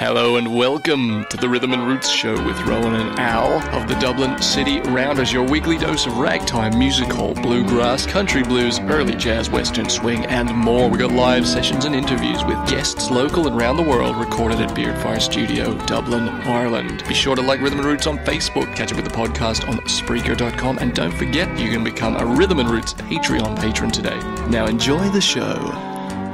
Hello and welcome to the Rhythm and Roots Show with Rohan and Al of the Dublin City Rounders, your weekly dose of ragtime, music hall, bluegrass, country blues, early jazz, western swing, and more. We got live sessions and interviews with guests local and around the world, recorded at Beardfire Studio, Dublin, Ireland. Be sure to like Rhythm and Roots on Facebook, catch up with the podcast on Spreaker.com, and don't forget you can become a Rhythm and Roots Patreon patron today. Now enjoy the show.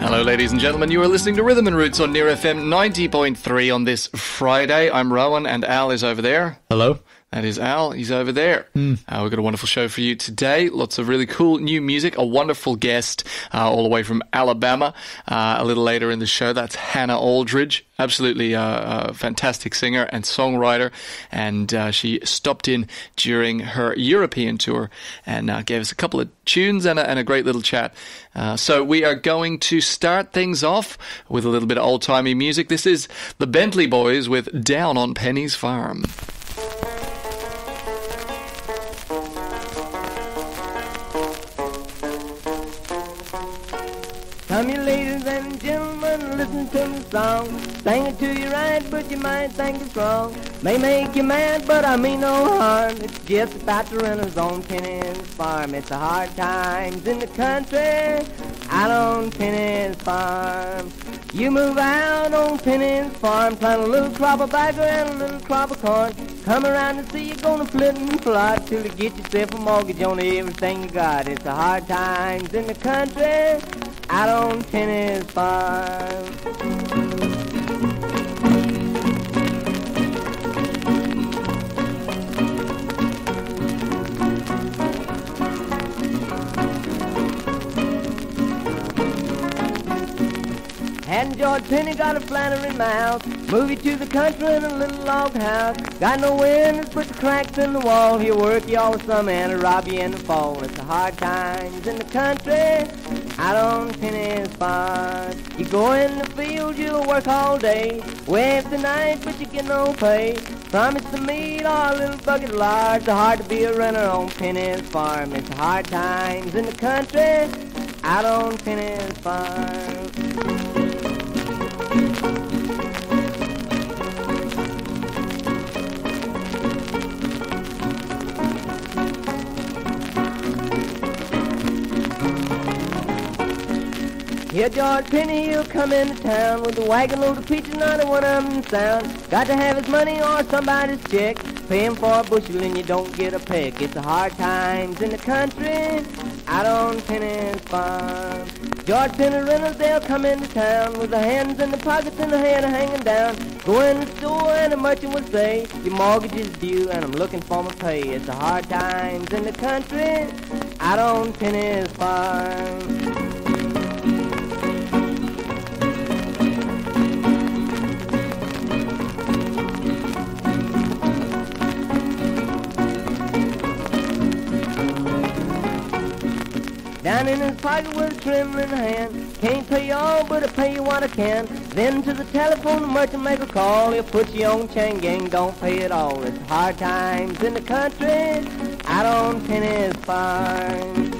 Hello ladies and gentlemen, you are listening to Rhythm and Roots on Near FM 90.3 on this Friday. I'm Rowan and Al is over there. Hello. That is Al, he's over there. We've got a wonderful show for you today. Lots of really cool new music, a wonderful guest all the way from Alabama. A little later in the show, that's Hannah Aldridge. Absolutely a fantastic singer and songwriter. And she stopped in during her European tour and gave us a couple of tunes and a great little chat. So we are going to start things off with a little bit of old-timey music. This is the Bentley Boys with Down on Penny's Farm. Come you ladies and gentlemen, listen to the song. Sing it to you right, but you might think it's wrong. May make you mad, but I mean no harm. It's just about the renter's on Penny's farm. It's the hard times in the country, out on Penny's farm. You move out on Penny's farm, plant a little crop of bagger and a little crop of corn. Come around and see you're gonna flit and plot till you get yourself a mortgage on everything you got. It's the hard times in the country, out on Penny's farm. Hadn't George Penny got a flannery mouth? Move you to the country in a little log house. Got no windows, put the cracks in the wall. He'll work you all the summer and rob you in the fall. It's the hard times in the country, out on Penny's farm. You go in the field, you'll work all day. Wait the night, but you get no pay. Promise to meet or a little bucket large. It's hard to be a runner on Penny's farm. It's the hard times in the country, out on Penny's farm. Here George Penny, he'll come into town with a wagon load of peaches, not a one of them sound. Got to have his money or somebody's check. Pay him for a bushel and you don't get a peck. It's the hard times in the country, out on Penny's farm. George Penny renters, they'll come into town with their hands in the pockets and their head hanging down. Go in the store and the merchant will say, your mortgage is due and I'm looking for my pay. It's the hard times in the country, out on Penny's farm. Down in his pocket with a trembling hand. Can't pay you all, but I'll pay you what I can. Then to the telephone, the merchant make a call. He'll put you on chain gang, don't pay it all. It's hard times in the country, out on Penny's farm.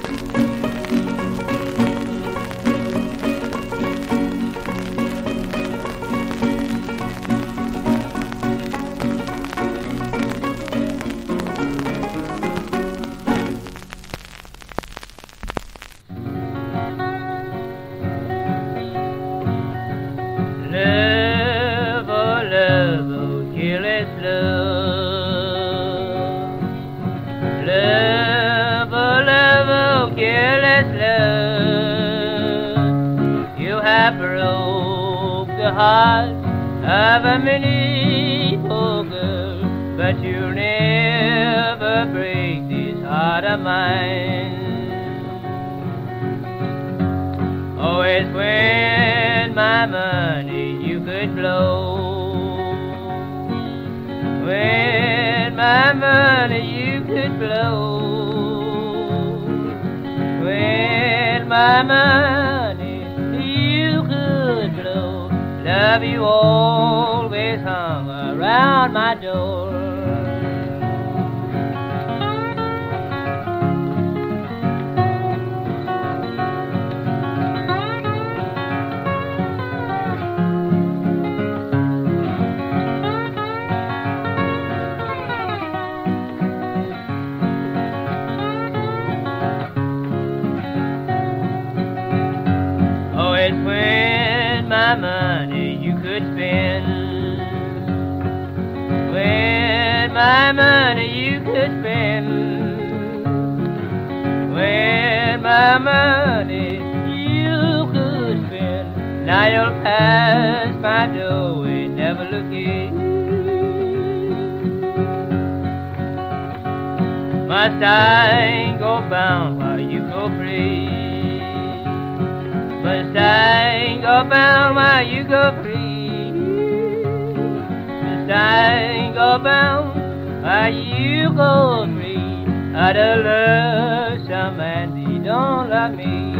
Of a many poker, but you'll never break this heart of mine. Always when my money you could blow, when my money you could blow, when my money you could blow. Love you always hung around my door. could spend. With my money you could spend. With my money you could spend. Now you'll pass my door and never look in. Must I go bound while you go free? Must I go bound while you go free? Must I go bound while you go free? I'd love some man he don't love me.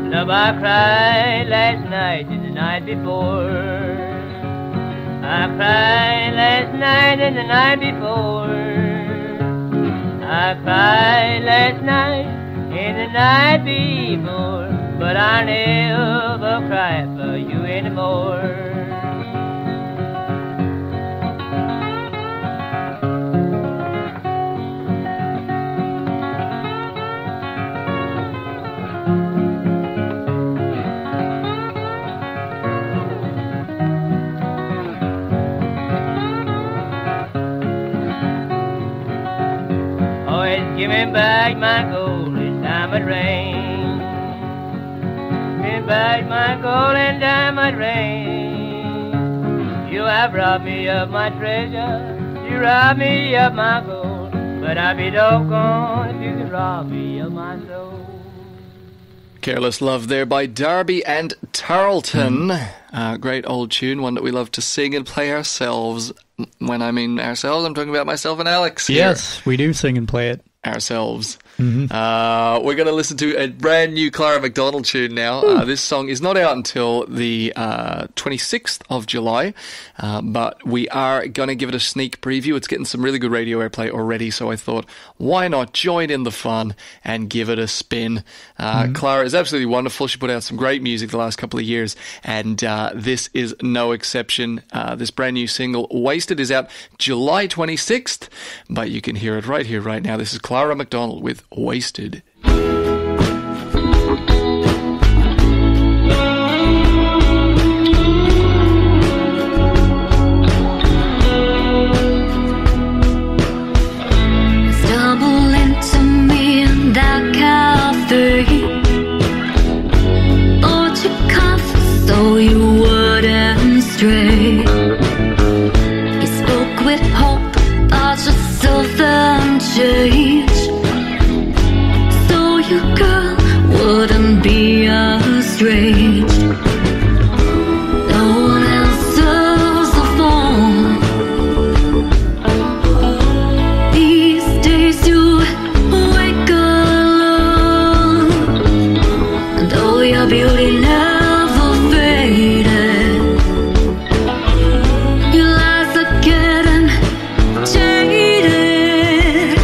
Love, I cried last night and the night before. I cried last night and the night before. I cried last night and the night before. But I never cry for you anymore. Give me back my gold and diamond ring. Give me back my gold and diamond ring. You have robbed me of my treasure. You robbed me of my gold. But I'd be doggone if you could rob me of my soul. Careless Love there by Darby and Tarleton. Great old tune, one that we love to sing and play ourselves. When I mean ourselves, I'm talking about myself and Alex here. Yes, we do sing and play it. Ourselves. We're going to listen to a brand new Klara McDonnell tune now. This song is not out until the 26th of July, but we are going to give it a sneak preview. It's getting some really good radio airplay already, so I thought, why not join in the fun and give it a spin? Klara is absolutely wonderful. She put out some great music the last couple of years, and this is no exception. This brand new single, Wasted, is out July 26th, but you can hear it right here, right now. This is Klara McDonnell with Wasted. Stumble into me in that cafe. Thought you comfort so you wouldn't stray. You spoke with hope, thought yourself and change. So you, girl, wouldn't be estranged. No one answers the phone. These days you wake alone, and oh, your beauty never faded. Your lies are getting jaded.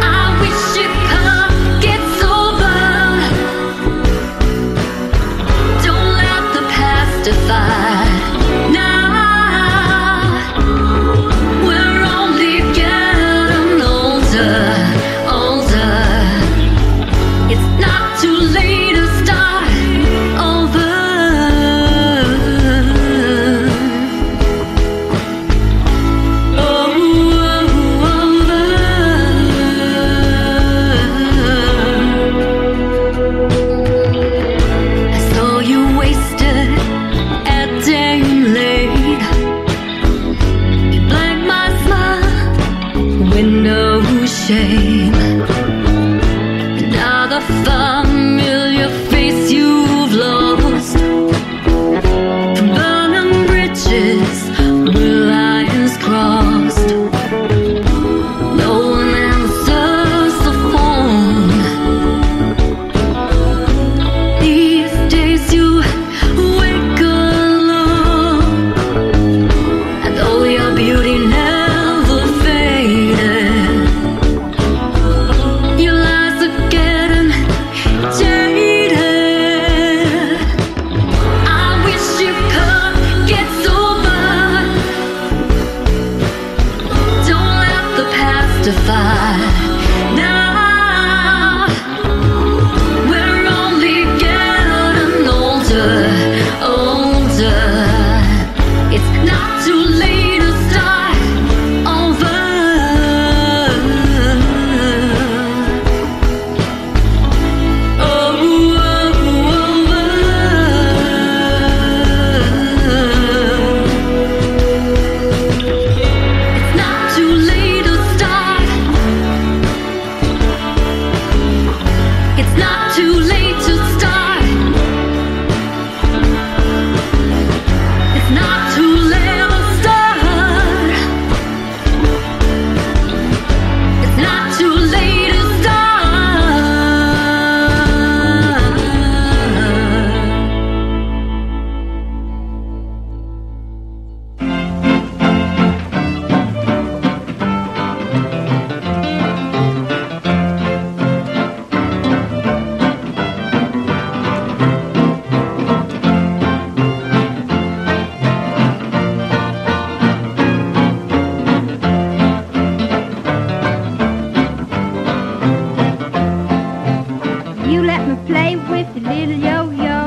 I wish you could get sober. Don't let the past define. Now we're only getting older, older. It's not too late to start over. I saw you wasted at dame late. You blanked my smile, window shame. And now the familiar face you've lost. From burning bridges with lines crossed. No one answers the phone. These days you wake alone, and oh, your beauty never faded. Your lies too late to start. It's not too late to start. It's not too late to start. You let me play with your little yo-yo,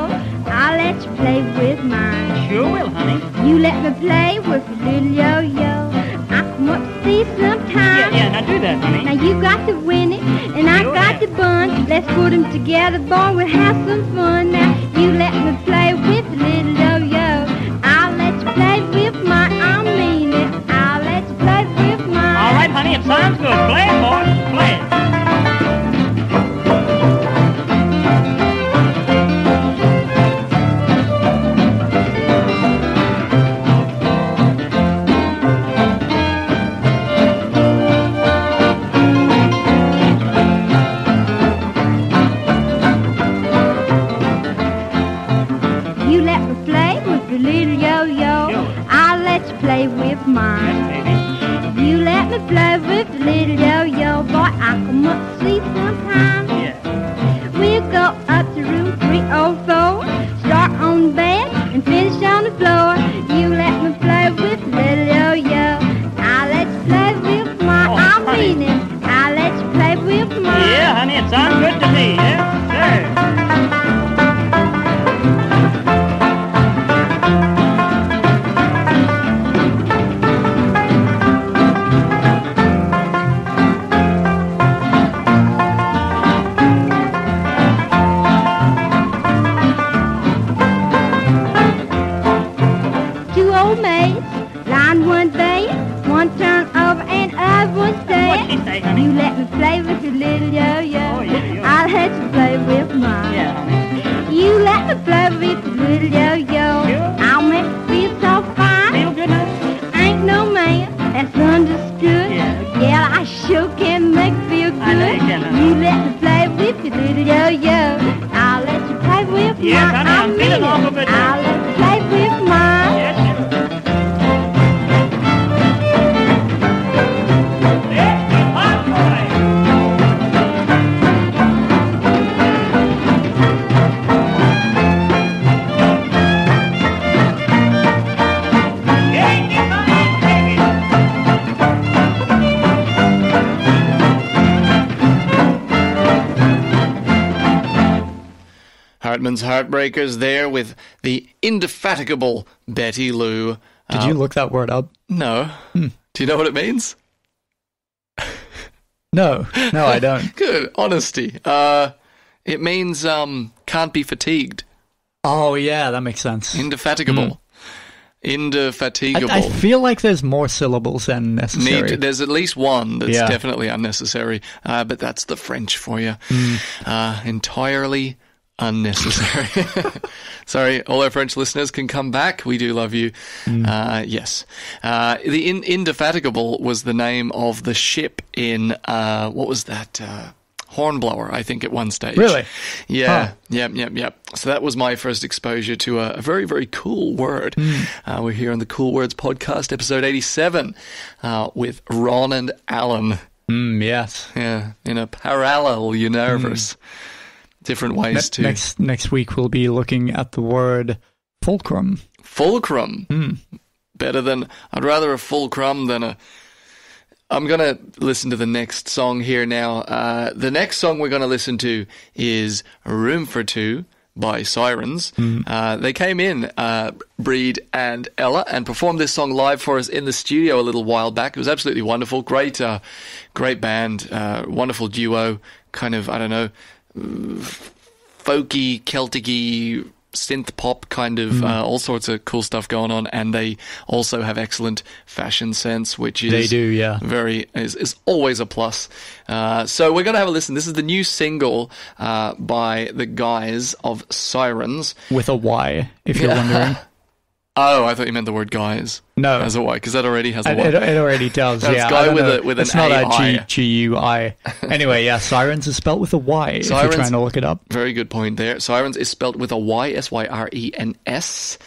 I'll let you play with mine. Sure will, honey. You let me play with your little yo-yo, I come up to see sometime. Yeah, now do that, honey. Now you got the winnie, and I Sure. got the bun. Let's put them together, boy, we'll have some fun. Now you let me play with your little yo-yo, I'll let you play with mine. I mean it, I'll let you play with mine. All right, honey, it sounds good. Play it, boy. Play it. You let me play with your little yo-yo, Sure. I'll let you play with mine. Yes, baby. You let me play with your little yo-yo, boy, I come up to see sometime. Yeah. We'll go up to room 304, start on the bed and finish on the floor. You let me play with your little yo-yo, I'll let you play with mine. Oh, I honey. mean it, I'll let you play with mine. Yeah, honey, it sounds good to me. Yes, sir. Two old maids, lying one bed, one turn over and other one What'd she stay. say, honey? You let me play with your little yo-yo, Oh, yeah, yeah. I'll let you play with mine. Yeah, honey. You let me play with your little yo-yo, Sure. I'll make you feel so fine. Feel good, honey? Ain't no man that's understood. Yeah. I sure can make you feel good. I know you can, honey. You let me play with your little yo-yo, I'll let you play with Yes, mine. honey, I'm I feeling mean awful it. good now. I'll let you play with mine. Yes, sure. It's the hot boy. Yankee Bank, baby. Hartman's Heartbreakers there with the indefatigable Betty Lou. Did you look that word up? No. Do you know what it means? No, I don't. Good. Honesty. It means can't be fatigued. Oh, yeah, that makes sense. Indefatigable. Indefatigable. I feel like there's more syllables than necessary. There's at least one that's Yeah. definitely unnecessary, but that's the French for you. Entirely unnecessary. Sorry, all our French listeners can come back. We do love you. Yes. The Indefatigable was the name of the ship in, what was that? Hornblower, I think, at one stage. Really? Yeah. Huh. Yep. So that was my first exposure to a very, very cool word. We're here on the Cool Words podcast, episode 87, with Ron and Alan. Yes. Yeah, in a parallel universe. Different ways to... Next week we'll be looking at the word fulcrum. Fulcrum. Better than... I'd rather a fulcrum than a... I'm going to listen to the next song here now. The next song we're going to listen to is Room for Two by Syrens. They came in, Breed and Ella, and performed this song live for us in the studio a little while back. It was absolutely wonderful. Great band, wonderful duo, kind of, I don't know, folky, Celtic-y, synth pop kind of all sorts of cool stuff going on, and they also have excellent fashion sense, which is They do, yeah. is always a plus. So we're going to have a listen. This is the new single by the guys of Syrens. With a Y, if you're wondering. Oh, I thought you meant the word guys. No. As a Y, because that already has a Y. It already does, That's yeah. guy with it's an not AI. a G-U-I. Anyway, yeah, Syrens is spelt with a Y, if you're trying to look it up. Very good point there. Syrens is spelt with a Y, S-Y-R-E-N-S.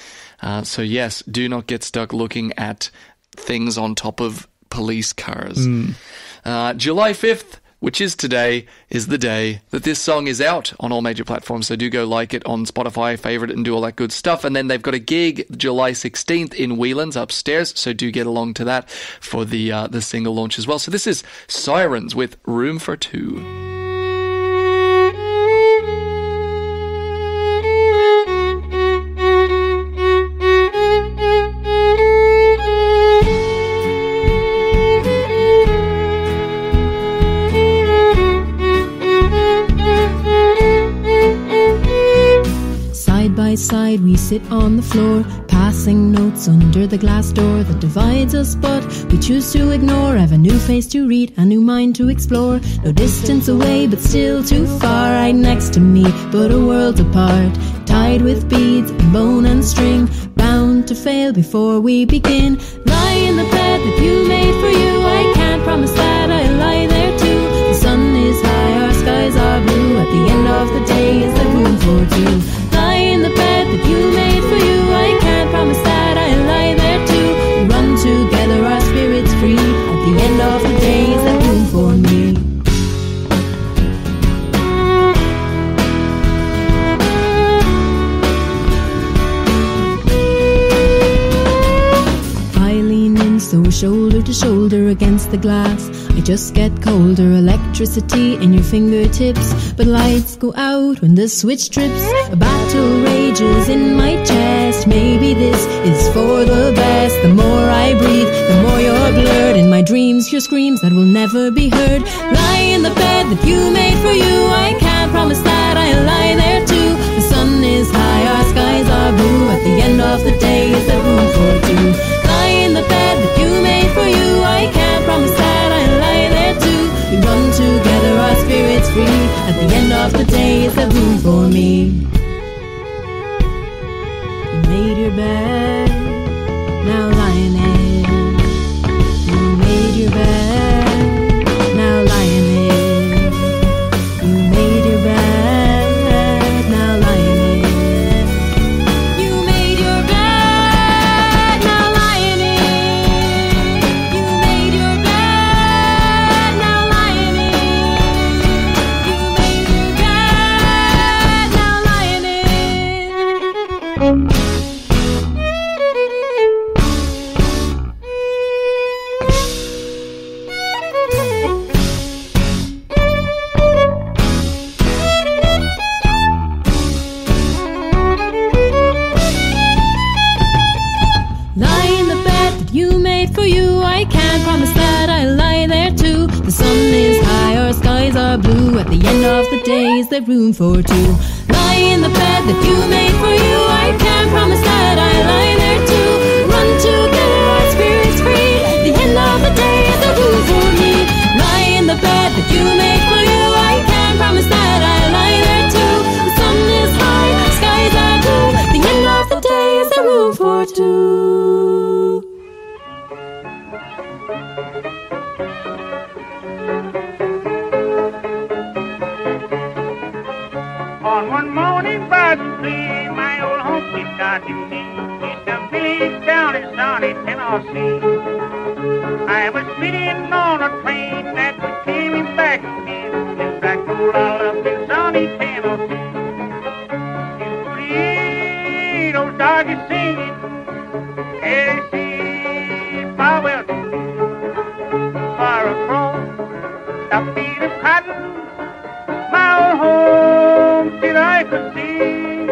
So yes, do not get stuck looking at things on top of police cars. July 5th, which is today, is the day that this song is out on all major platforms. So do go like it on Spotify, favourite it, and do all that good stuff. And then they've got a gig July 16th in Whelan's upstairs. So do get along to that for the single launch as well. So this is Syrens with Room for Two. By side we sit on the floor, passing notes under the glass door that divides us, but we choose to ignore. Have a new face to read, a new mind to explore. No distance away, but still too far. Right next to me, but a world apart. Tied with beads and bone and string, bound to fail before we begin. Lie in the bed that you made for you. I can't promise that I'll lie there too. The sun is high, our skies are blue. At the end of the day, is there room for two? Lie in the bed that you made for you. I can't promise that I'll lie there too. We run together, our spirits free. At the end of the day, is there room for me? I lean in so shoulder to shoulder against the glass. I just get colder, electricity in your fingertips, but lights go out when the switch trips. A battle rages in my chest. Maybe this is for the best. The more I breathe, the more you're blurred. In my dreams, your screams that will never be heard. Lie in the bed that you made for you. I can't promise that I'll lie there too. The sun is high, our skies are blue. At the end of the day, is there room for two? Lie in the bed that you made for you. I can't promise that I'll lie there too. We run together, our spirits free. At the end of the day, is there room for me? You made your bed, now lie in it. You made your bed, now lie in it. You made your bed, now lie in it. You made your bed, now lie in it. You made your bed, now lie in it. You made your bed, now lie in it. Lie in the bed that you made for you. I can't promise that I'll lie there too. The sun is high, our skies are blue. At the end of the day, is there room for two? Lie in the bed that you made for you. I can't promise that I'll lie there too. Run together, our spirits free. At the end of the day, is there room for me? Lie in the bed that you made for you. I can't promise that I'll lie there too. The sun is high, skies are blue. At the end of the day, is there room for two? On one morning by the sea, my old honky got to me. It's a village down in sunny Tennessee. I was sitting on a train that was coming back again. It's that cool all up in sunny Tennessee. You could hear those doggies singing. Hey, see, farewell to you. Far across the field of cotton, my old home till I could see.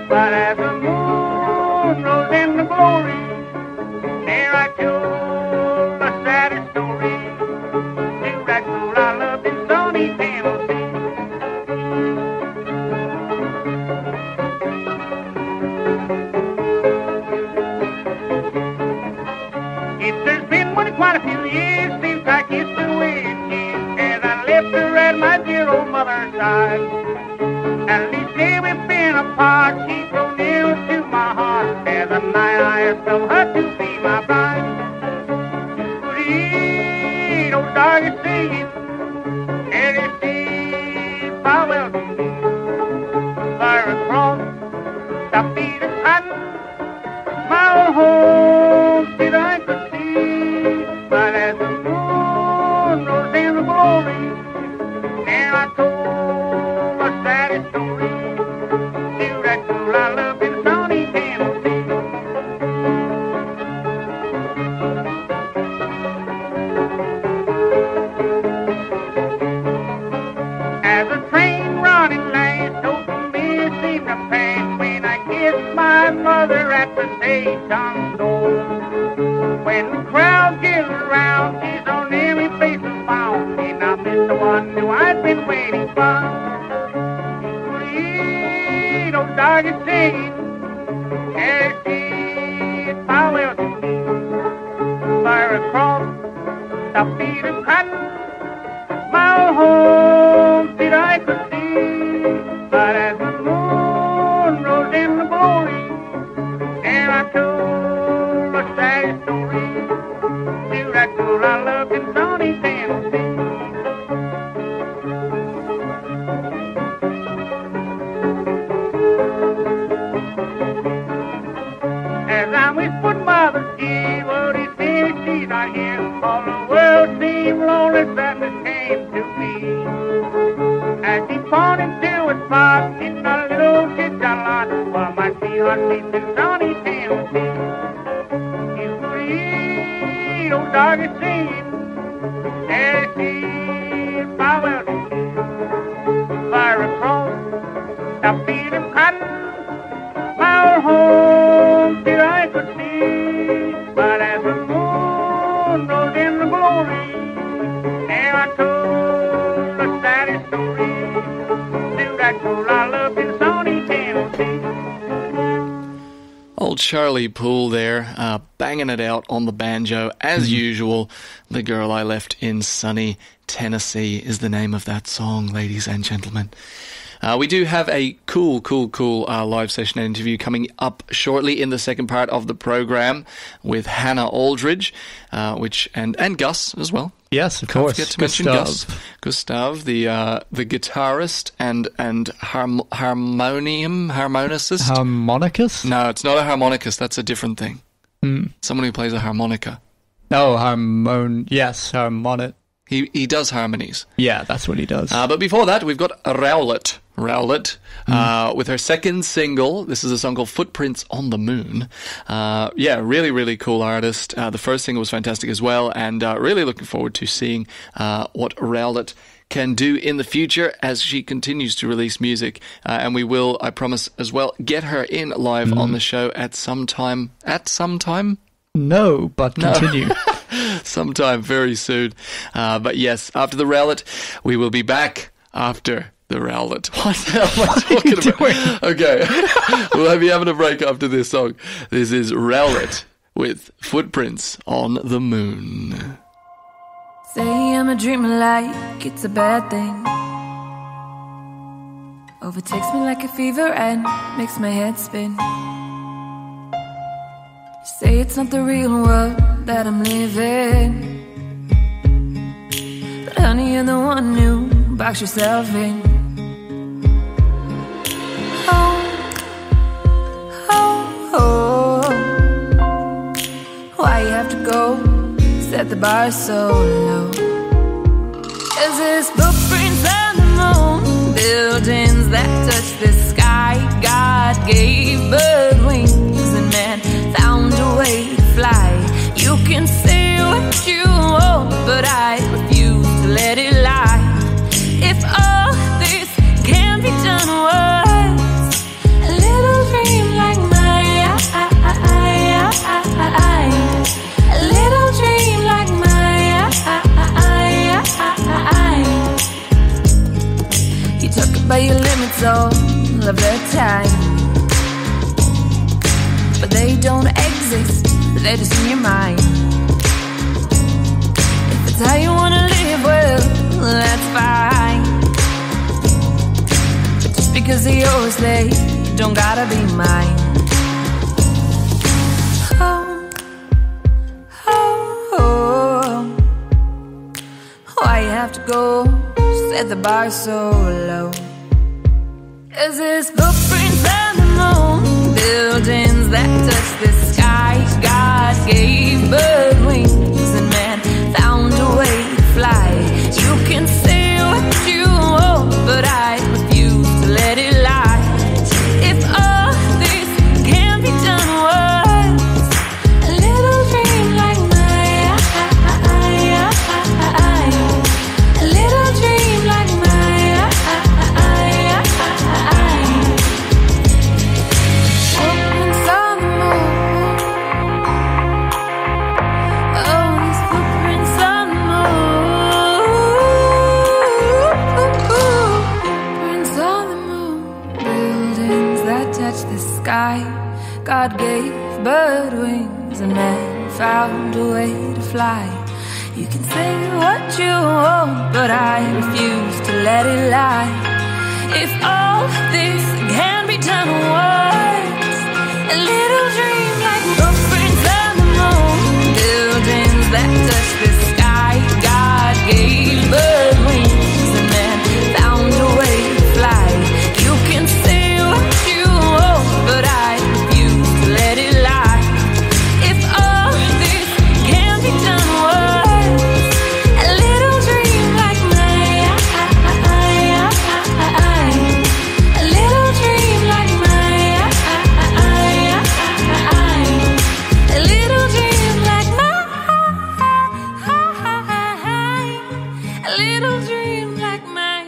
But as the moon rose in the glory, there I told the saddest story. To that girl I loved in sunny Tennessee. side. At least day we've been apart, she's so near to my heart. As a night I have felt her to be my bride. Sweet old dog is singing, and it seems farewell to me. Fire across the feet of cotton, my old home that I could see. But as the moon rose in the glory, and I told a sad story to that girl I loved in sunny Tennessee. As the train running late, so to me it seemed a pain when I kissed my mother at the station door. When the crowd gathered around, she's on every face is found, and I missed the one who I'd been waiting for. Sweet old dog is singing, and she farewell to me. Fire across the feet of cotton, my old home that I could see. But as the moon rose in the glory, and I told a sad story to that girl I loved in sunny Tennessee. As I whispered mother's ear, what is here, she's not here. All the world seemed lonely, sadness came to me. As she pointed to a spot in a little kitchen lot, while my sweetheart sleeps in sunny Tennessee. You sweet old dog is singing, and she farewell to me. Fire across the field of cotton, my old home that I could see. But as the moon rose in the glory, and I told the saddest story to that girl I loved in sunny Tennessee. Old Charlie Poole there, banging it out on the banjo as usual. The Girl I Left in Sunny Tennessee is the name of that song, ladies and gentlemen. We do have a cool live session interview coming up shortly in the second part of the program with Hannah Aldridge, and Gus as well. Yes, of Can't course. forget to mention Gustav, the guitarist and harmonicist. Harmonicus? No, it's not a harmonicist. That's a different thing. Someone who plays a harmonica. No, harmonic. He does harmonies. Yeah, that's what he does. But before that, we've got Rowlette with her second single. This is a song called Footprints on the Moon. Really cool artist. The first single was fantastic as well, and really looking forward to seeing what Rowlette can do in the future as she continues to release music. And we will, I promise as well, get her in live on the show at some time. No, but continue. Sometime very soon. But yes, after the Rowlette, we will be back after the Rowlette. What the hell am I talking about? Okay, we'll be having a break after this song. This is Rowlette with Footprints on the Moon. Say I'm a dreamer like it's a bad thing. Overtakes me like a fever and makes my head spin. Say it's not the real world that I'm living, but honey, you're the one who box yourself in. Why you have to go set the bar so low? Is this footprints on the moon, buildings that touch the sky? God gave bird wings and man found a way to fly. You can say what you want, but I refuse to let it lie. If all this can be done once, a little dream like mine, a little dream like mine. You talk about your limits all of the time, but they don't exist, they're just in your mind. If it's how you wanna live, well, that's fine. 'cause yours, they don't gotta be mine. Why you have to go, set the bar so low? Is this footprints on the moon, buildings that touch the sky? God gave bird wings and man found a way to fly. You can say what you want, but I refuse to let it lie. If all this can be done once, a little dream like mine, a little dream like mine. Footprints on the moon. Oh, these footprints on the moon. Footprints on the moon. Buildings that touch the sky. God gave bird wings and man found a way to fly. You can say what you want, but I refuse to let it lie. If all this can be done once, a little dream like footprints on the moon, buildings that touch the sky. God gave bird wings and man found a way to fly. You can say what you want, but I refuse to let it lie. If all this can be done once, a little dream like mine, a little dream like mine, a little dream like mine, a little dream like mine.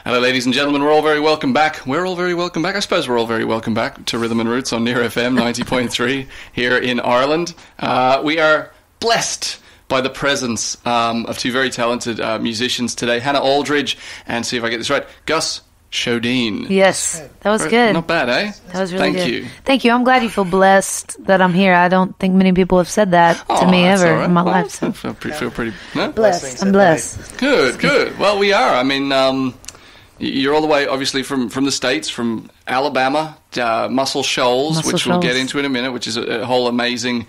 Hello, ladies and gentlemen. We're all very welcome back. We're all very welcome back. I suppose we're all very welcome back to Rhythm and Roots on Near FM 90.3 here in Ireland. We are blessed by the presence of two very talented musicians today, Hannah Aldridge and, see if I get this right, Gus Shodine. Yes, that was good. Not bad, eh? That was really good. Thank you. Thank you. I'm glad you feel blessed that I'm here. I don't think many people have said that to me that's ever all right. in my Well, life. So. I feel pretty... No? Blessed. I'm blessed. Good, good. Well, we are. I mean, you're all the way, obviously, from the States, from Alabama, Muscle Shoals, Muscle which we'll get Shoals. into in a minute, which is a whole amazing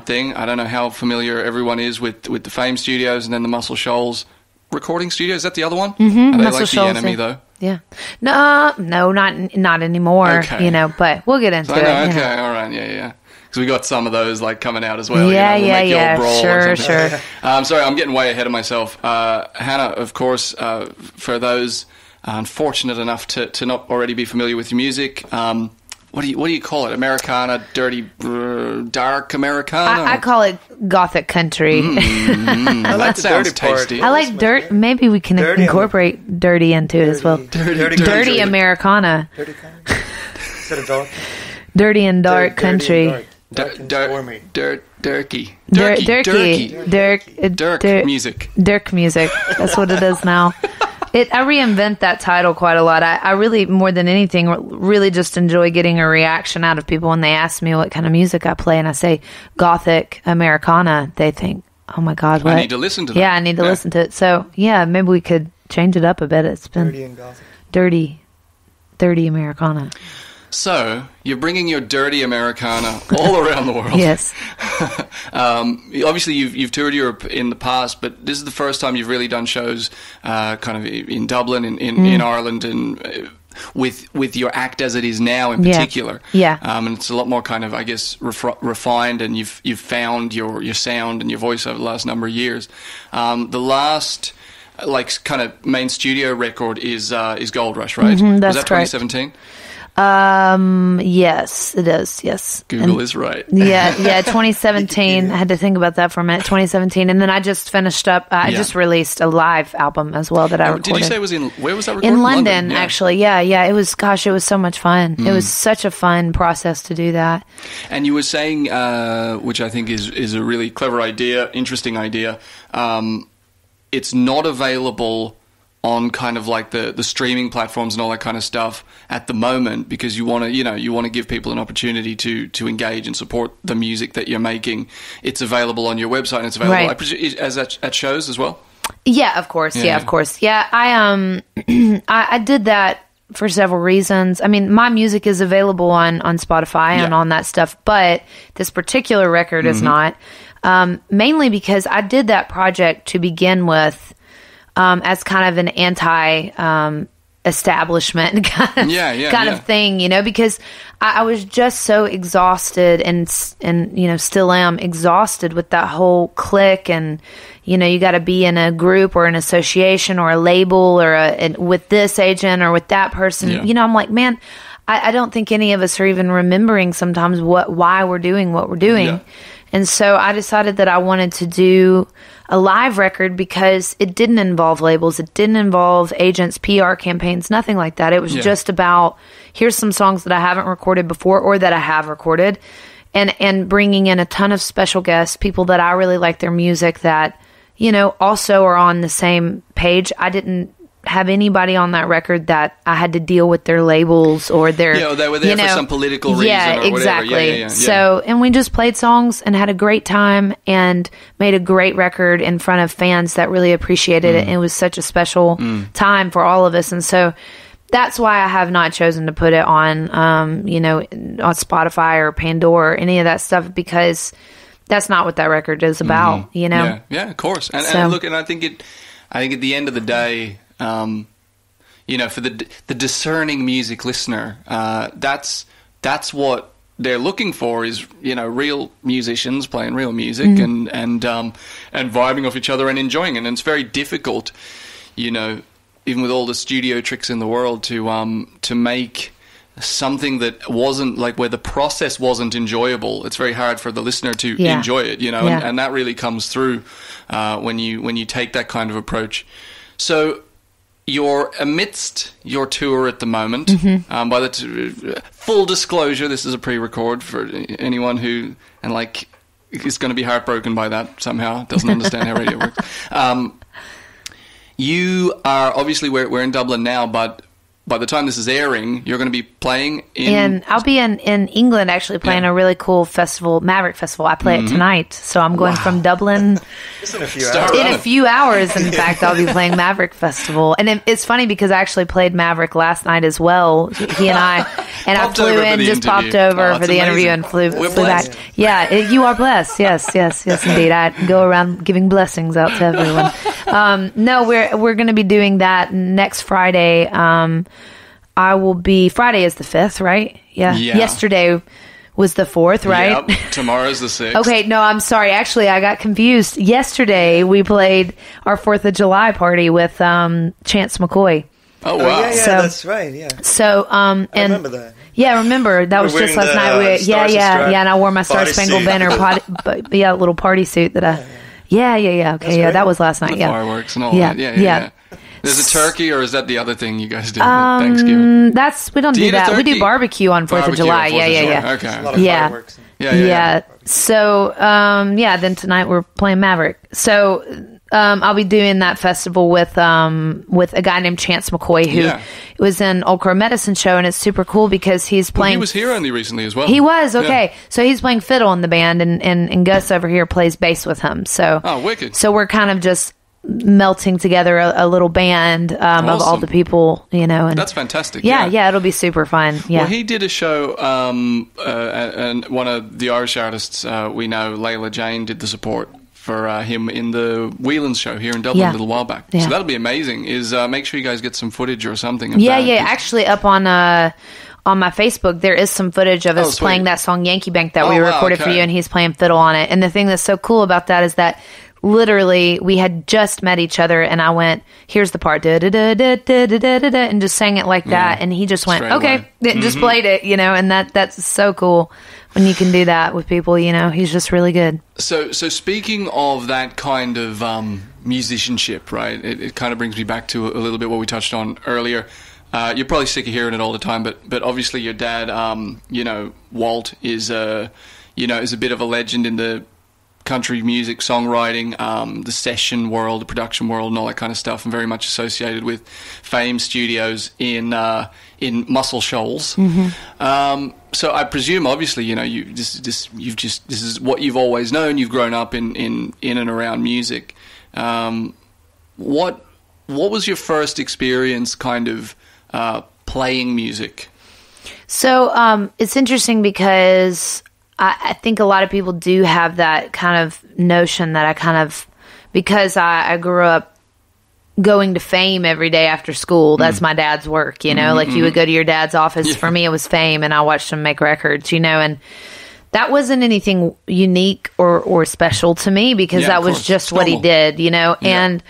thing. I don't know how familiar everyone is with the Fame Studios and then the Muscle Shoals recording studio. Is that the other one? Mm-hmm. Are they Muscle like Shoals, the enemy, yeah. though? Yeah. No, not anymore, Okay. you know, but we'll get into I know, it. you okay, know. all right, yeah. Because we got some of those like coming out as well. Yeah, you know, we'll make you all brawl or Sure. something. Sorry, I'm getting way ahead of myself. Hannah, of course, for those unfortunate enough to not already be familiar with your music, what do you call it? Americana, dirty, dark Americana? I call it gothic country. I like that sounds tasty. I like dirt. Maybe we can incorporate dirty into it as well. Dirty Americana. Dirty country. Instead of dark. Dirty and dark country. Dirky music. Dirk music. That's what it is now. I reinvent that title quite a lot. I really, more than anything, really just enjoy getting a reaction out of people when they ask me what kind of music I play, and I say Gothic Americana. They think, "Oh my God, what?" I need to listen to that. Yeah, I need to listen to it. So yeah, maybe we could change it up a bit. It's been Dirty and Gothic. Dirty Americana. So, you're bringing your dirty Americana all around the world. Yes. Obviously, you've toured Europe in the past, but this is the first time you've really done shows kind of in Dublin, in Ireland, and with your act as it is now in particular. Yeah. And it's a lot more kind of, I guess, refined, and you've found your sound and your voice over the last number of years. The last... like kind of main studio record is Gold Rush, right? That's was that correct. 2017? Yes, it is. Yes. Google is right. Yeah, 2017. I had to think about that for a minute. 2017, and then I just finished up. I just released a live album as well that I recorded. Did you say it was where was that recorded? In London, actually. Yeah. It was. Gosh, it was so much fun. It was such a fun process to do that. And you were saying, which I think is a really clever idea, interesting idea. It's not available on kind of like the streaming platforms and all that kind of stuff at the moment, because you want to give people an opportunity to engage and support the music that you're making. It's available on your website, and it's available Right. as at shows as well. Yeah, of course. Yeah, of course. Yeah, I did that for several reasons. I mean, my music is available on Spotify and on that stuff, but this particular record is not. Mainly because I did that project to begin with as kind of an anti-establishment kind of thing, you know, because I was just so exhausted and you know, still am exhausted with that whole clique, and you know, you got to be in a group or an association or a label or with this agent or with that person. You know, I'm like, man, I don't think any of us are even remembering sometimes why we're doing what we're doing. And so I decided that I wanted to do a live record because it didn't involve labels. It didn't involve agents, PR campaigns, nothing like that. It was just about, here's some songs that I haven't recorded before or that I have recorded, and bringing in a ton of special guests, people that I really like their music that, you know, also are on the same page. I didn't have anybody on that record that I had to deal with their labels or their... Yeah, they were there for some political reason or exactly. whatever. Yeah. So, and we just played songs and had a great time and made a great record in front of fans that really appreciated it. And it was such a special time for all of us. And so that's why I have not chosen to put it on, you know, on Spotify or Pandora or any of that stuff, because that's not what that record is about, you know? Yeah, of course. And look, and I think at the end of the day... you know, for the discerning music listener, that's what they're looking for, is, you know, real musicians playing real music and vibing off each other and enjoying it. And it's very difficult, you know, even with all the studio tricks in the world, to make something that wasn't, like, where the process wasn't enjoyable. It's very hard for the listener to enjoy it, you know, and that really comes through when you take that kind of approach. So you're amidst your tour at the moment. By the full disclosure, this is a pre-record for anyone who is going to be heartbroken by that somehow, doesn't understand how radio works. You are obviously we're in Dublin now, but by the time this is airing, you're going to be playing in... I'll be in England, actually, playing a really cool festival, Maverick Festival. I play it tonight, so I'm going from Dublin... Just in a few hours. In a few hours, in fact, I'll be playing Maverick Festival. And it's funny because I actually played Maverick last night as well, he and I. And I flew in, just popped over for the interview and flew back. Yeah, you are blessed. Yes, indeed. I go around giving blessings out to everyone. No, we're going to be doing that next Friday. Friday is the 5th, right? Yeah. Yesterday was the 4th, right? Yep. Tomorrow's the 6th. Okay, no, I'm sorry. Actually, I got confused. Yesterday, we played our 4th of July party with Chance McCoy. Oh, wow. Yeah, that's right, yeah. So, I remember that. Yeah, remember. That was just last night. And I wore my Star Spangled Banner little party suit that I... Yeah. Okay, that was last night, the fireworks and all that. Yeah. There's a turkey, or is that the other thing you guys do at Thanksgiving? We don't do that. We do barbecue on 4th of July. Yeah. Okay. A lot of fireworks. Yeah. So, then tonight we're playing Maverick. So, I'll be doing that festival with a guy named Chance McCoy, who was in Old Crow Medicine Show, and it's super cool because he's playing... he was here only recently as well. He was, okay. Yeah. So he's playing fiddle in the band, and Gus over here plays bass with him. So, wicked. So we're kind of just melting together a little band awesome. Of all the people, you know. And that's fantastic. Yeah, it'll be super fun. Yeah. Well, he did a show, and one of the Irish artists we know, Layla Jane, did the support for him in the Whelan's show here in Dublin a little while back. Yeah. So that'll be amazing. Make sure you guys get some footage or something. Actually, up on my Facebook, there is some footage of us playing that song Yankee Bank that we recorded for you, and he's playing fiddle on it. And the thing that's so cool about that is that literally we had just met each other, and I went, here's the part, da da da da da da da, and just sang it like that, and he just went, okay, just played it, you know. And that's so cool when you can do that with people, you know. He's just really good. So speaking of that kind of musicianship, right, it kind of brings me back to a little bit what we touched on earlier. You're probably sick of hearing it all the time, but obviously your dad, you know, Walt is a bit of a legend in the country music songwriting, the session world, the production world, and all that kind of stuff, and very much associated with Fame Studios in Muscle Shoals. So I presume, obviously, you know, this is what you've always known. You've grown up in and around music. what was your first experience kind of playing music? So it's interesting because I think a lot of people do have that kind of notion that because I grew up going to Fame every day after school. That's my dad's work, you know, like you would go to your dad's office. Yeah. For me, it was Fame, and I watched him make records, you know, and that wasn't anything unique or special to me because that was just what he did, you know, and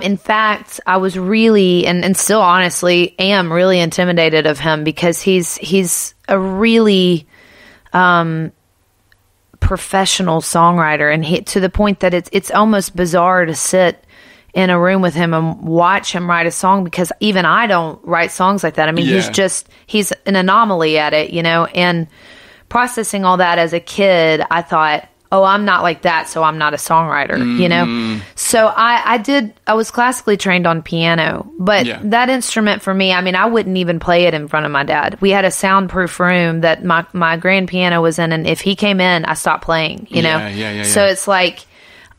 in fact, I was really, and still honestly am really intimidated of him because he's a really professional songwriter, and to the point that it's almost bizarre to sit in a room with him and watch him write a song, because even I don't write songs like that. I mean, he's an anomaly at it, you know, and processing all that as a kid, I thought, oh, I'm not like that, so I'm not a songwriter, you know? So I was classically trained on piano, but that instrument for me, I mean, I wouldn't even play it in front of my dad. We had a soundproof room that my grand piano was in, and if he came in, I stopped playing, you know? So it's like,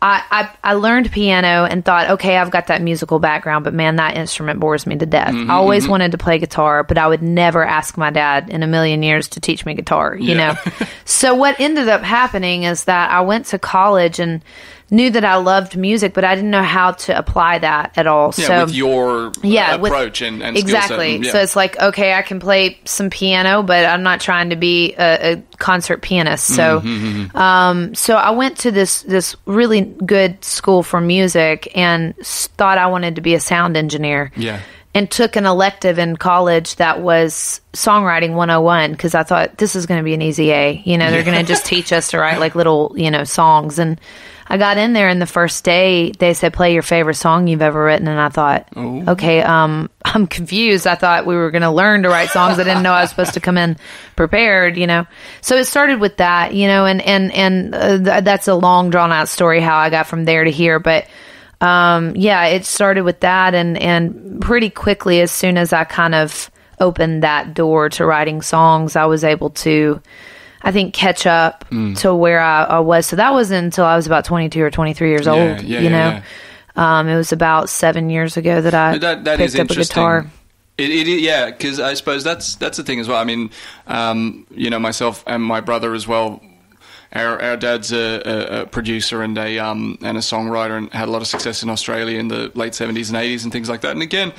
I learned piano and thought, okay, I've got that musical background, but man, that instrument bores me to death. I always wanted to play guitar, but I would never ask my dad in a million years to teach me guitar, you know? So what ended up happening is that I went to college and knew that I loved music, but I didn't know how to apply that at all. Yeah, so with your approach and exactly. skill set. So it's like, okay, I can play some piano, but I'm not trying to be a concert pianist. So, so I went to this really good school for music and thought I wanted to be a sound engineer. Yeah. And took an elective in college that was songwriting 101 because I thought this is going to be an easy A. You know, they're going to just teach us to write like little, you know, songs. And I got in there, and the first day they said, play your favorite song you've ever written. And I thought, okay, I'm confused. I thought we were going to learn to write songs. I didn't know I was supposed to come in prepared, you know. So it started with that, you know, and that's a long drawn out story how I got from there to here. But it started with that, and pretty quickly, as soon as I kind of opened that door to writing songs, I was able to, I think, catch up to where I was. So that wasn't until I was about 22 or 23 years old, you know. It was about 7 years ago that I picked up a guitar. Yeah, because I suppose that's the thing as well. I mean, you know, myself and my brother as well, Our dad's a producer and a songwriter, and had a lot of success in Australia in the late 70s and 80s and things like that. And again,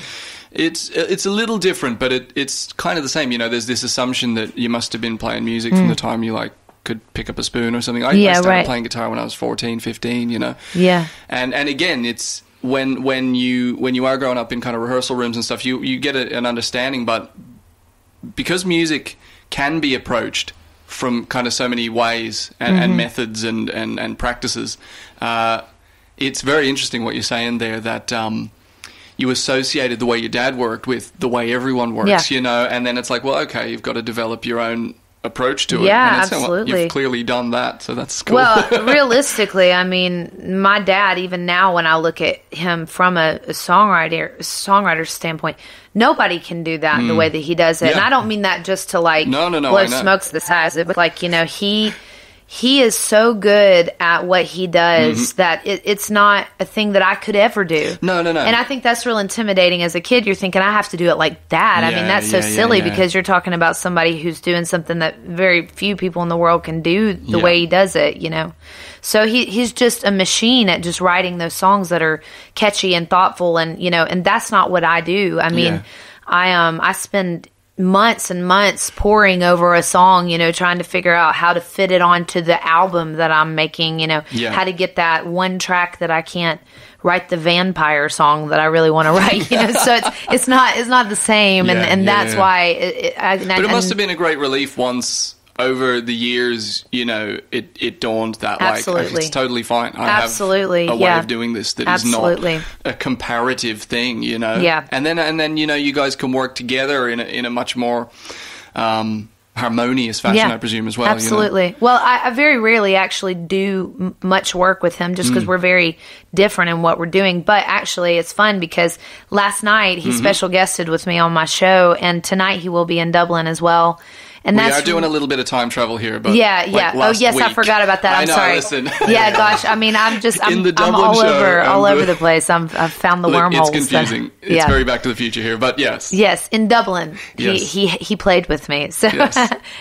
it's a little different, but it's kind of the same. You know, there's this assumption that you must have been playing music from the time you like could pick up a spoon or something. I started playing guitar when I was 14, 15. You know. Yeah. And again, it's when you are growing up in kind of rehearsal rooms and stuff, you get an understanding, but because music can be approached from kind of so many ways and methods and practices. It's very interesting what you're saying there, that you associated the way your dad worked with the way everyone works, you know, and then it's like, well, okay, you've got to develop your own approach to it. Yeah, and it's absolutely. You've clearly done that, so that's cool. Well, realistically, I mean, my dad, even now when I look at him from a songwriter standpoint, nobody can do that the way that he does it. Yeah. And I don't mean that just to like blow smokes to the sides, but like, you know, he is so good at what he does that it's not a thing that I could ever do. No. And I think that's real intimidating as a kid. You're thinking, I have to do it like that. I mean, that's so silly because you're talking about somebody who's doing something that very few people in the world can do the way he does it, you know. So he's just a machine at just writing those songs that are catchy and thoughtful, and, you know, and that's not what I do. I mean, I spend months and months poring over a song, you know, trying to figure out how to fit it onto the album that I'm making, you know, how to get that one track that I can't write the vampire song that I really want to write, you know. So it's not the same, and that's why but it must have been a great relief once over the years, you know, it dawned that like it's totally fine. I have a way of doing this that is not a comparative thing, you know. Yeah. And then you know, you guys can work together in a much more harmonious fashion, I presume, as well. Absolutely. You know? Well, I very rarely actually do much work with him just because we're very different in what we're doing. But actually, it's fun because last night he special guested with me on my show, and tonight he will be in Dublin as well. And we that's are doing a little bit of time travel here, but yeah. Oh, yes, I week, forgot about that. I'm sorry. Listen. Yeah, gosh. I mean, I'm all over the place. I've found the wormholes. It's confusing. It's very Back to the Future here, but yes. Yes, in Dublin, he played with me. So, yes.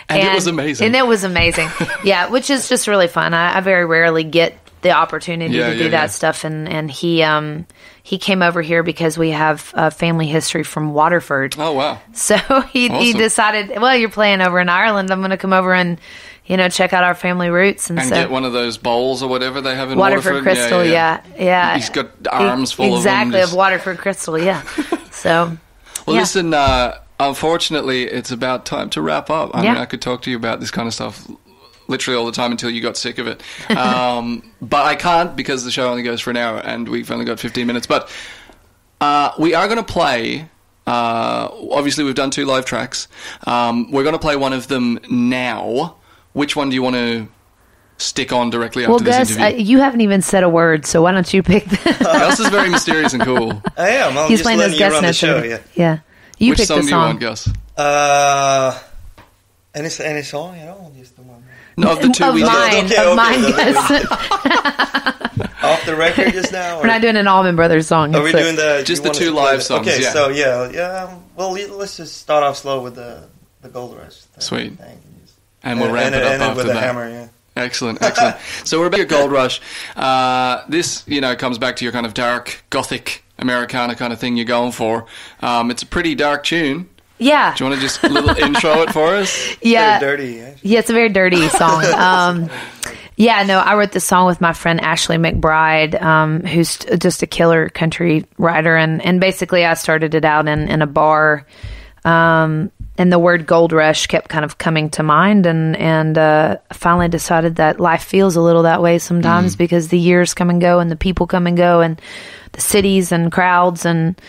and it was amazing. And it was amazing. Yeah, which is just really fun. I very rarely get the opportunity to do that stuff, and he came over here because we have a family history from Waterford. Oh wow! So he decided, well, you're playing over in Ireland, I'm going to come over and check out our family roots and so, get one of those bowls or whatever they have in Waterford crystal. Yeah. He's got arms full exactly of them. of Waterford crystal. Yeah. So listen. Unfortunately, it's about time to wrap up. I mean, I could talk to you about this kind of stuff literally all the time until you got sick of it. But I can't because the show only goes for an hour and we've only got 15 minutes. But we are going to play... obviously, we've done 2 live tracks. We're going to play one of them now. Which one do you want to stick on directly after this interview? You haven't even said a word, so why don't you pick Gus is very mysterious and cool. I am. I'm He's just playing letting those you Gus run the notes. show, Yeah. You Which pick song the do you want, Gus? Any song at all? Just the one. No, of the 2 we mine, did. of mine, Gus. Off the record just now? Or? We're not doing an Allman Brothers song. Are we doing just the 2 live songs? Okay, yeah. so well, let's just start off slow with the Gold Rush. Sweet. And we'll ramp it up after with that. The hammer, yeah. Excellent. So we're about your Gold Rush. This, comes back to your kind of dark, gothic, Americana kind of thing you're going for. It's a pretty dark tune. Yeah. Do you want to just a little intro it for us? Yeah. Very dirty. Actually. Yeah, it's a very dirty song. I wrote this song with my friend Ashley McBride, who's just a killer country writer. And basically I started it out in a bar. And the word Gold Rush kept kind of coming to mind. And finally decided that life feels a little that way sometimes because the years come and go and the people come and go and the cities and crowds and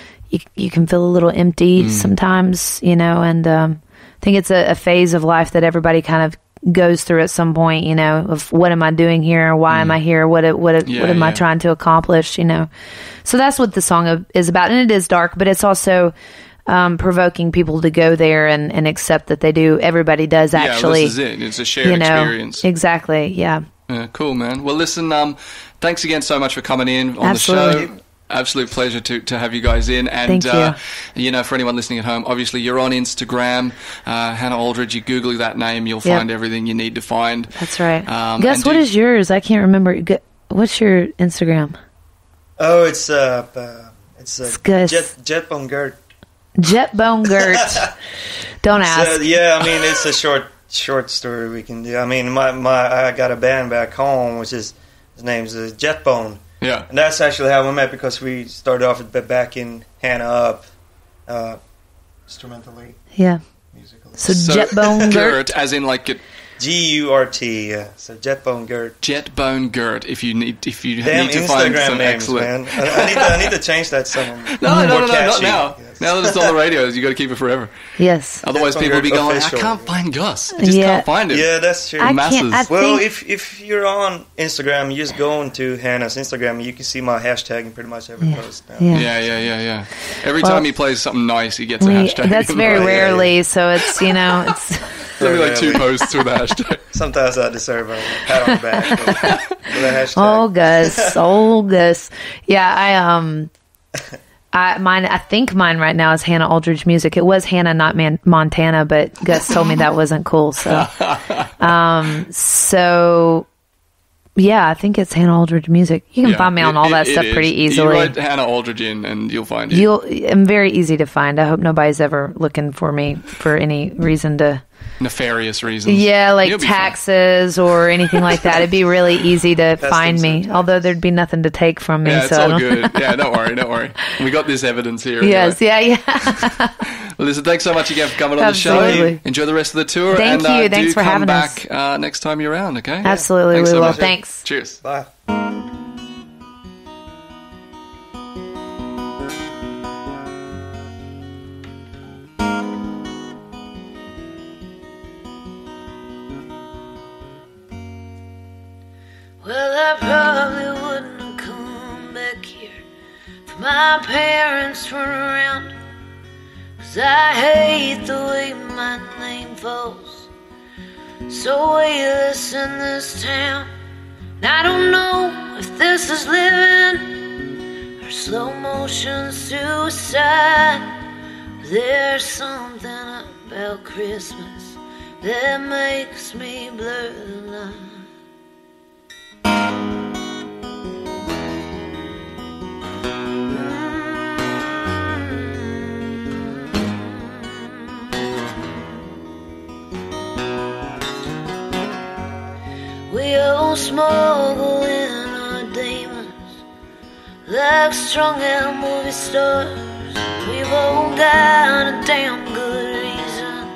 you can feel a little empty sometimes, and I think it's a phase of life that everybody kind of goes through at some point, of what am I doing here? Why am I here? What am I trying to accomplish? So that's what the song is about. And it is dark, but it's also provoking people to go there and accept that everybody does actually. Yeah, this is it. It's a shared experience. Exactly. Yeah. Cool, man. Well, listen, thanks again so much for coming in on the show. Absolute pleasure to have you guys in. And, thank you. For anyone listening at home, obviously you're on Instagram, Hannah Aldridge. You Google that name, you'll find everything you need to find. That's right. Gus, what is yours? I can't remember. What's your Instagram? Oh, it's Jetbone Gert. Jetbone Gert. Don't ask. It's a short story we can do. I mean, I got a band back home, which is his name's Jetbone. Yeah, and that's actually how we met because we started off back in Hannah Up, instrumentally. Yeah, musically. So Jetbone Gert, as in like it. Gurt, yeah. So Jetbone Gert. Jetbone Gert. If you need to Instagram find some names, excellent. Man. I need to change that some. No, not now. Yes. Now that it's on the radios, you got to keep it forever. Yes. Otherwise, people will be going, official. I can't find Gus. I just can't find him. Yeah, that's true. Masses. Well, if you're on Instagram, you just go into Hannah's Instagram, you can see my hashtag in pretty much every post now. Yeah. Every time he plays something nice, he gets a hashtag. That's very rarely, so it's, it's... Maybe like 2 posts with a hashtag. Sometimes I deserve a pat on the back with a hashtag. Oh, Gus. Yeah, I think mine right now is Hannah Aldridge Music. It was Hannah, not Montana, but Gus told me that wasn't cool. So, yeah, I think it's Hannah Aldridge Music. You can find me on all that stuff pretty easily. You write Hannah Aldridge in and you'll find it. I'm very easy to find. I hope nobody's ever looking for me for any reason to... Nefarious reasons. Yeah, like taxes or anything like that. It'd be really easy to find me, although there'd be nothing to take from me. Yeah, it's all good. Yeah, don't worry. We got this evidence here. Yes, anyway. yeah. Well, listen, thanks so much again for coming on the show. Enjoy the rest of the tour. Thank you. Thanks for having us. Come back next time you're around, okay? Absolutely, we will. Thanks. Cheers. Bye. Well, I probably wouldn't have come back here if my parents weren't around, 'cause I hate the way my name falls so weightless in this town. And I don't know if this is living or slow motion suicide. There's something about Christmas that makes me blur the line. We all smuggle in our demons like strung out movie stars. We've all got a damn good reason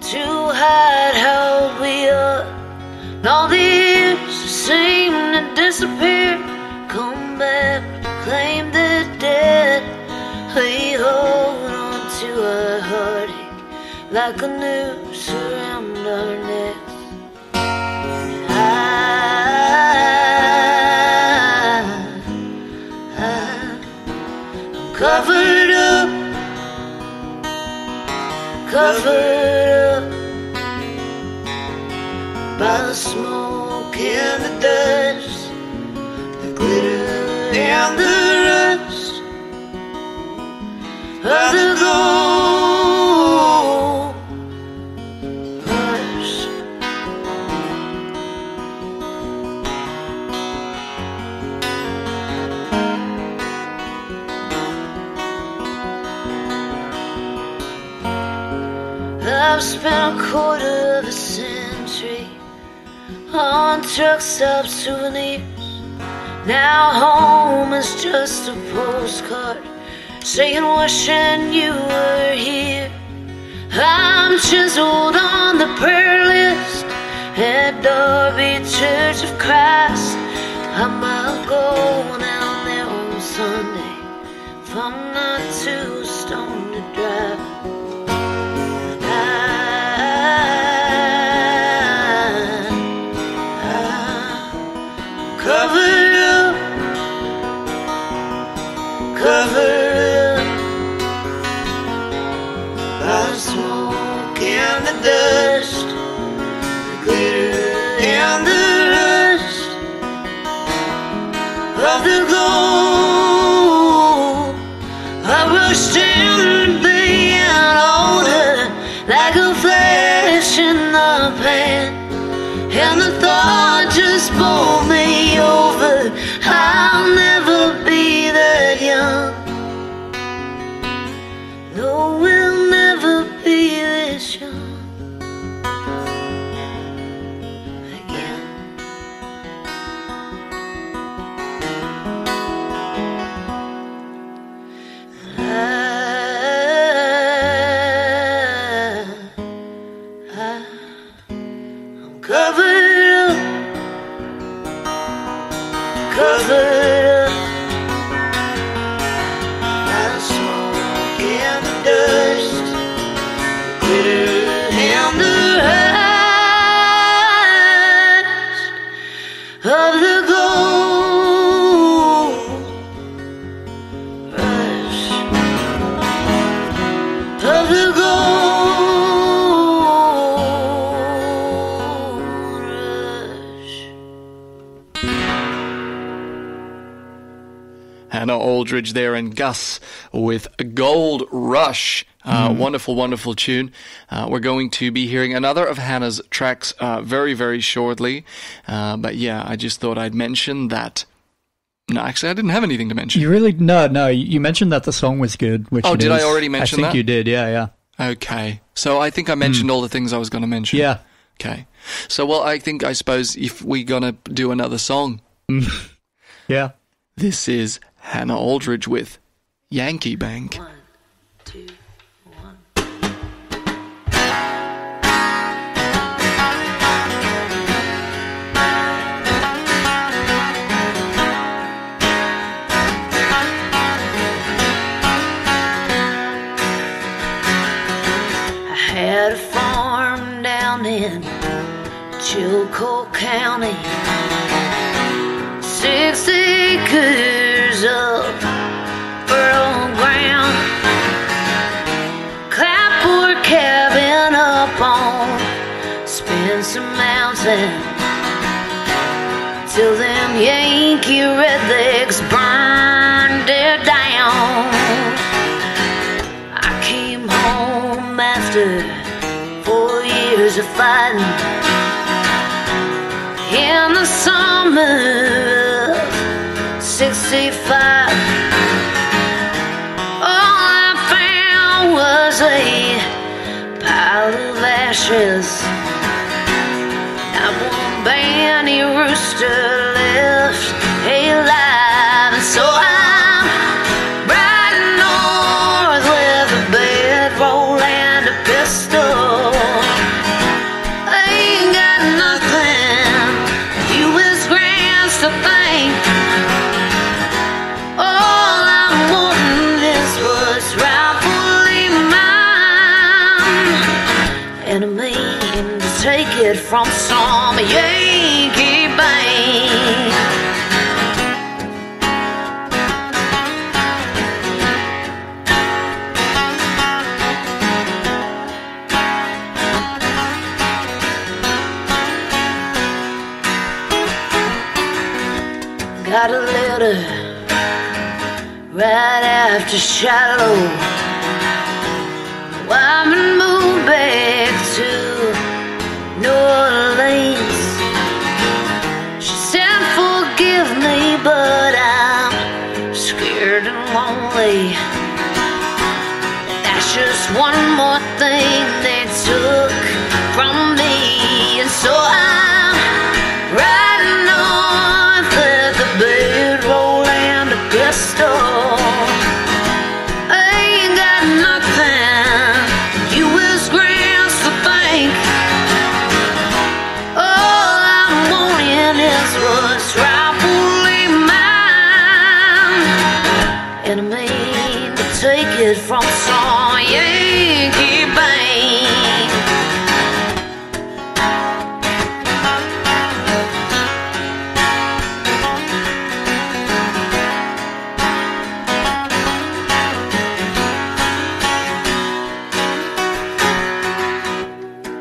to hide how we are. And all the years seem to disappear, come back to claim the dead. We hold on to our heartache like a noose around our necks. I'm covered up, by the smoke and the dust, the glitter and the rust of the gold rush. I've spent a quarter of a century on truck stop souvenirs. Now home is just a postcard saying wishing you were here. I'm chiseled on the prayer list at Darby Church of Christ. I might go down there on Sunday if I'm not too stoned to drive. Covered up by the smoke and the dust, the glitter and the rust of the gold. I rushed in being older like a flash in the pan, and the thought just bowled me over. I'll never be that young. No, we'll never be this young again. I'm covered up, covered up by the smoke and the dust, the glitter and the rust of the gold rush, of the gold rush. Hannah Aldridge there and Gus with Gold Rush. Wonderful, wonderful tune. We're going to be hearing another of Hannah's tracks very, very shortly. But yeah, I just thought I'd mention that. No, actually, I didn't have anything to mention. You really? No. You mentioned that the song was good. Which did I already mention that? I think you did, yeah. Okay. So I think I mentioned all the things I was going to mention. Yeah. Okay. So, well, I suppose if we're going to do another song. Yeah. This is Hannah Aldridge with Yankee Bank. 1, 2, 1. I had a farm down in Chillicothe County, 6 acres of fertile ground, clapboard cabin up on spin Space Mountain till them Yankee redlegs burned it down. I came home after 4 years of fighting in the summer of 65. All I found was a pile of ashes. Not one banty rooster left alive. And so I'm riding north with a bedroll and a pistol. I ain't got nothing U.S. grants to thank. All I'm wanting is what's rightfully mine, and I mean to take it from some Yankee Bank. Got a letter right after Shiloh. I've been moved back to New Orleans. She said forgive me, but I'm scared and lonely. That's just one more thing they took from me. And so I'm riding north with a bedroll and a pistol. I ain't got nothing U.S. grants to thank. All I'm wanting is what's rightfully mine, and I mean to take it from some Yankee Bank.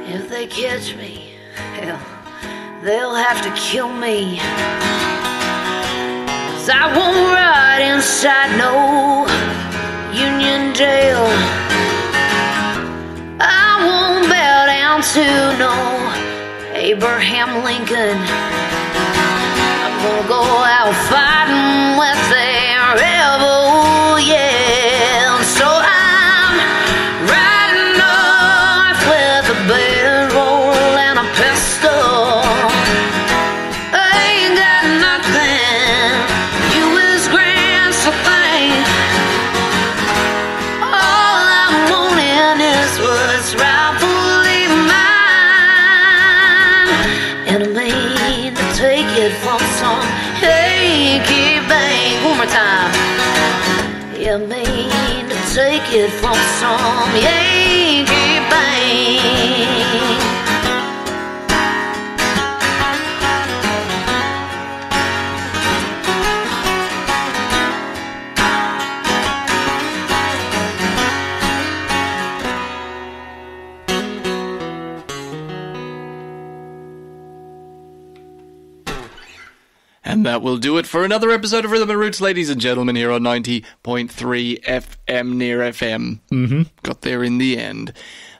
If they catch me, hell, they'll have to kill me. 'Cause I won't ride inside no Union jail. I won't bow down to no Abraham Lincoln. I'm gonna go out fighting with their rebel, yeah. So I'm riding north with a bedroll and a pistol. I ain't got nothing U.S. grants to thank. All I'm wanting is what's rightfully mine, and I mean to take it from some Yankee Bank. One more time. Yeah, I mean to take it from some Yankee Bank. And that will do it for another episode of Rhythm and Roots, ladies and gentlemen, here on 90.3 FM near FM. Mm-hmm. Got there in the end.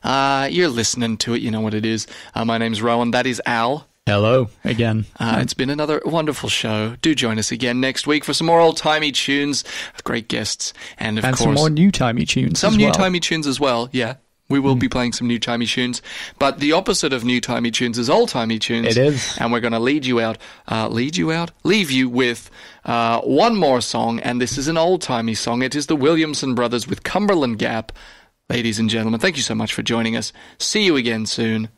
You're listening to it. You know what it is. My name's Rohan. That is Al. Hello again. It's been another wonderful show. Do join us again next week for some more old-timey tunes, great guests, and of course... some more new-timey tunes Some new-timey tunes as well, yeah. We will be playing some new-timey tunes. But the opposite of new-timey tunes is old-timey tunes. It is. And we're going to leave you with one more song, and this is an old-timey song. It is the Williamson Brothers with Cumberland Gap. Ladies and gentlemen, thank you so much for joining us. See you again soon.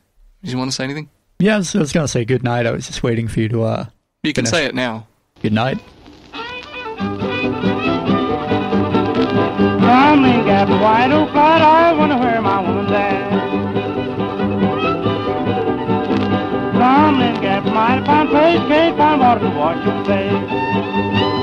Do you want to say anything? Yeah, I was going to say good night. I was just waiting for you to You can say it now. Good night. Cumberland Gap, wide open, I wonder where my woman's at. Cumberland Gap, mighty fine place, can't find water to wash your face.